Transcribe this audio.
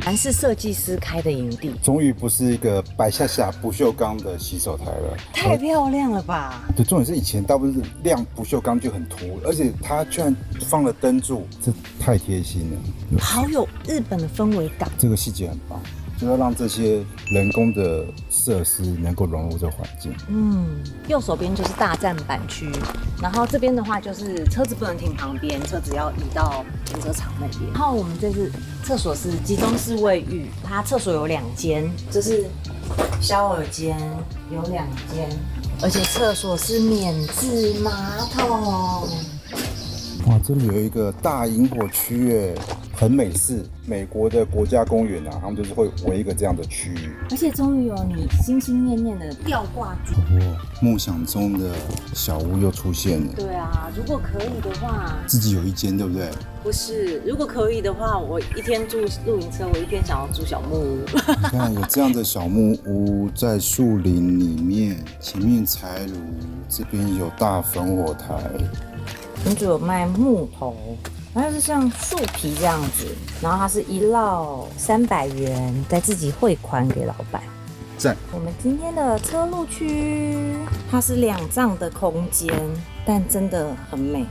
韩式设计师开的营地，终于不是一个白下下不锈钢的洗手台了，太漂亮了吧？对，重点是以前大部分是亮不锈钢就很突，而且它居然放了灯柱，这太贴心了，好有日本的氛围感。这个细节很棒，就要让这些人工的设施能够融入这个环境。右手边就是大站板区，然后这边的话就是车子不能停旁边，车子要移到停车场那边。然后我们这次厕所是集中式卫浴，它厕所有2间，这是小耳间有2间，而且厕所是免治马桶。哇，这里有一个大萤火区耶，很美式。美国的国家公园啊，他们就是会围一个这样的区域。而且终于有你心心念念的吊挂珠。梦想中的小屋又出现了。对啊，如果可以的话，自己有一间，对不对？不是，如果可以的话，我一天住露营车，我一天想要住小木屋。你看有这样的小木屋在树林里面，前面柴炉，这边有大烽火台。民主有卖木头，然后是像树皮这样子，然后它是一烙300元，再自己汇款给老板。赞。我们今天的车路区，它是2帐的空间，但真的很美。